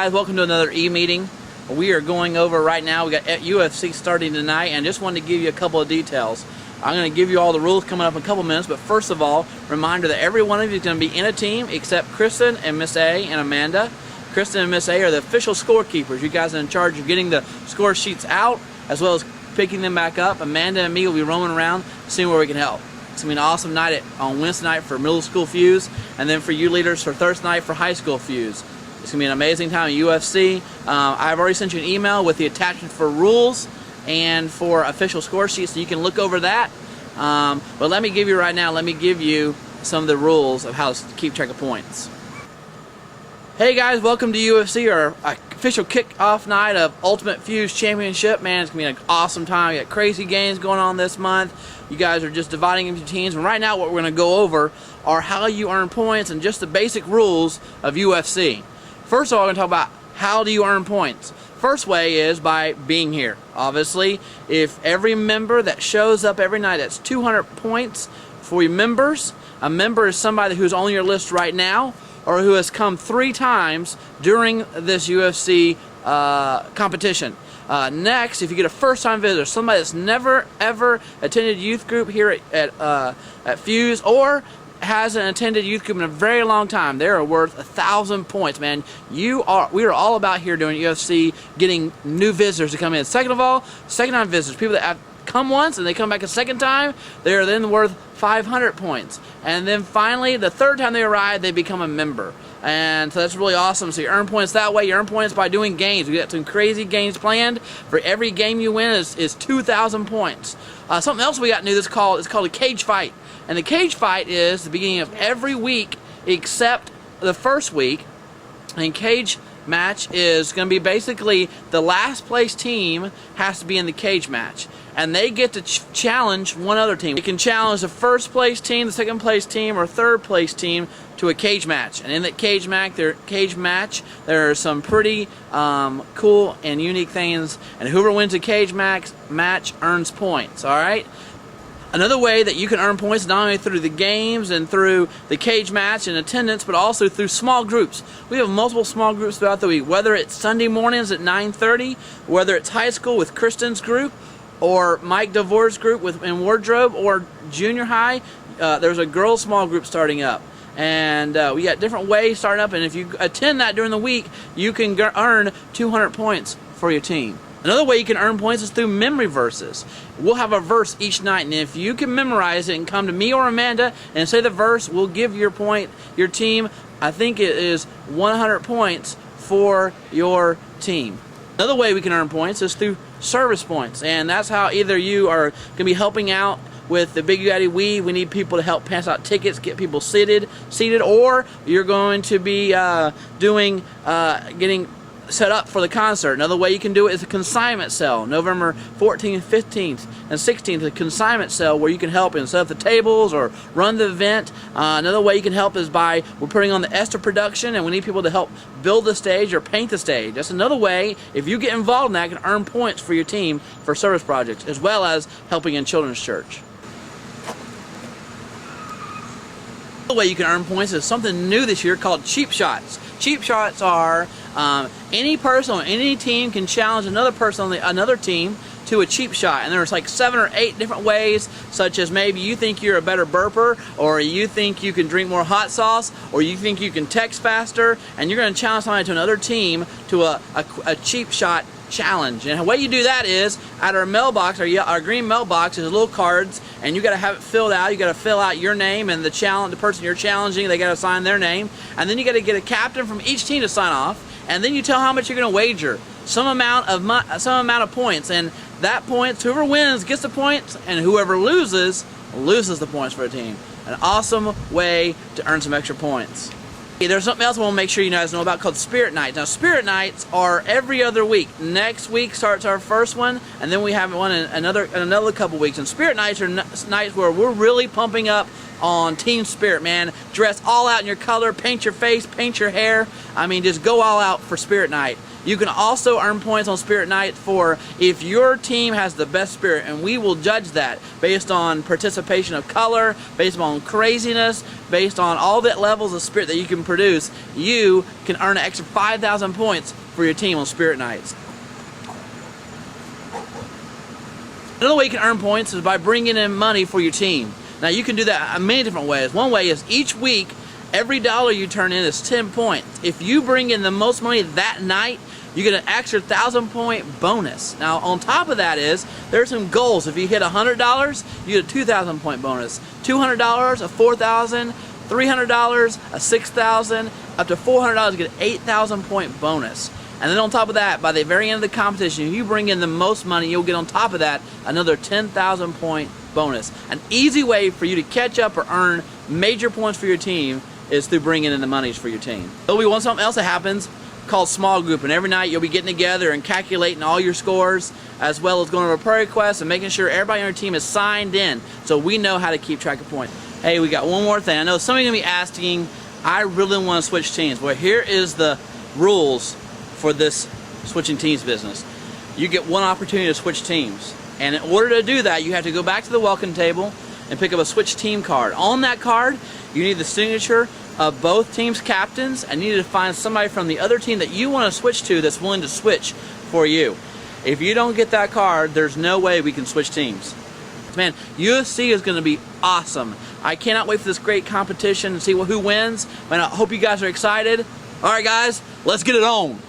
guys, welcome to another e-meeting. We are going over right now, we got UFC starting tonight, and just wanted to give you a couple of details. I'm going to give you all the rules coming up in a couple minutes, but first of all, reminder that every one of you is going to be in a team except Kristen and Miss A and Amanda. Kristen and Miss A are the official scorekeepers. You guys are in charge of getting the score sheets out as well as picking them back up. Amanda and me will be roaming around seeing where we can help. It's going to be an awesome night on Wednesday night for middle school fuse, and then for you leaders for Thursday night for high school fuse. It's going to be an amazing time at UFC. I've already sent you an email with the attachment for rules and for official score sheets, so you can look over that. But let me give you some of the rules of how to keep track of points. Hey guys, welcome to UFC, our official kickoff night of Ultimate Fuse Championship. Man, it's going to be an awesome time. We got crazy games going on this month. You guys are just dividing into teams. And right now what we're going to go over are how you earn points and just the basic rules of UFC. First of all, we're going to talk about how do you earn points. First way is by being here. Obviously, if every member that shows up every night, that's 200 points for your members. A member is somebody who's on your list right now or who has come 3 times during this UFC competition. Next, if you get a first-time visitor, somebody that's never ever attended youth group here at Fuse or hasn't attended youth group in a very long time, they are worth 1,000 points, man. We are all about here doing UFC, getting new visitors to come in. Second of all, second-time visitors, people that have come once and they come back a second time, they are then worth 500 points. And then finally, the third time they arrive, they become a member. And so that's really awesome. So you earn points that way. You earn points by doing games. We got some crazy games planned. For every game you win is 2,000 points. Something else we got new that's called a cage fight. And the cage fight is the beginning of every week except the first week. And cage match is going to be basically the last place team has to be in the cage match. And they get to challenge one other team. They can challenge the first place team, the second place team, or third place team to a cage match. And in that cage match, there are some pretty cool and unique things. And whoever wins a cage match earns points, alright? Another way that you can earn points is not only through the games and through the cage match and attendance, but also through small groups. We have multiple small groups throughout the week, whether it's Sunday mornings at 9:30, whether it's high school with Kristen's group, or Mike DeVore's group in wardrobe, or junior high. There's a girls small group starting up. And we got different ways starting up, and if you attend that during the week, you can earn 200 points for your team. Another way you can earn points is through memory verses. We'll have a verse each night, and if you can memorize it and come to me or Amanda and say the verse, we'll give your team, I think it is 100 points for your team. Another way we can earn points is through service points, and that's how either you are going to be helping out with the Big Daddy We need people to help pass out tickets, get people seated, or you're going to be getting set up for the concert. Another way you can do it is a consignment sale. November 14th, 15th, and 16th, a consignment sale where you can help and set up the tables or run the event. Another way you can help is we're putting on the Esther production, and we need people to help build the stage or paint the stage. That's another way, if you get involved in that, you can earn points for your team for service projects, as well as helping in children's church. Another way you can earn points is something new this year called cheap shots. Cheap shots are any person on any team can challenge another person on another team to a cheap shot, and there's like 7 or 8 different ways, such as maybe you think you're a better burper, or you think you can drink more hot sauce, or you think you can text faster, and you're going to challenge somebody to another team to a cheap shot challenge. And the way you do that is at our mailbox, our green mailbox, is little cards, and you got to have it filled out. You got to fill out your name and the person you're challenging. They got to sign their name, and then you got to get a captain from each team to sign off, and then you tell how much you're going to wager, some amount of points, and that points, whoever wins gets the points, and whoever loses the points for a team. An awesome way to earn some extra points. There's something else I want to make sure you guys know about called Spirit Nights. Now, Spirit Nights are every other week. Next week starts our first one, and then we have one in another couple weeks. And Spirit Nights are nights where we're really pumping up on team spirit, man. Dress all out in your color, paint your face, paint your hair. I mean, just go all out for Spirit Night. You can also earn points on Spirit Night for if your team has the best spirit, and we will judge that based on participation of color, based on craziness, based on all the levels of spirit that you can produce. You can earn an extra 5,000 points for your team on Spirit Nights. Another way you can earn points is by bringing in money for your team. Now you can do that in many different ways. One way is each week, every dollar you turn in is 10 points. If you bring in the most money that night, you get an extra 1,000-point bonus. Now on top of that there's some goals. If you hit $100, you get a 2,000-point bonus. $200, a 4,000, $300, a 6,000, up to $400, you get an 8,000-point bonus. And then on top of that, by the very end of the competition, if you bring in the most money, you'll get on top of that another 10,000-point bonus. An easy way for you to catch up or earn major points for your team is through bringing in the monies for your team. There'll be something else that happens called small group, and every night you'll be getting together and calculating all your scores, as well as going over prayer requests and making sure everybody on your team is signed in so we know how to keep track of points. Hey, we got one more thing. I know some of you are going to be asking, I really want to switch teams. Well, here is the rules for this switching teams business. You get one opportunity to switch teams, and in order to do that, you have to go back to the welcome table and pick up a switch team card. On that card, you need the signature of both teams' captains, and you need to find somebody from the other team that you want to switch to that's willing to switch for you. If you don't get that card, there's no way we can switch teams. Man, UFC is going to be awesome. I cannot wait for this great competition and see who wins. Man, I hope you guys are excited. All right, guys, let's get it on.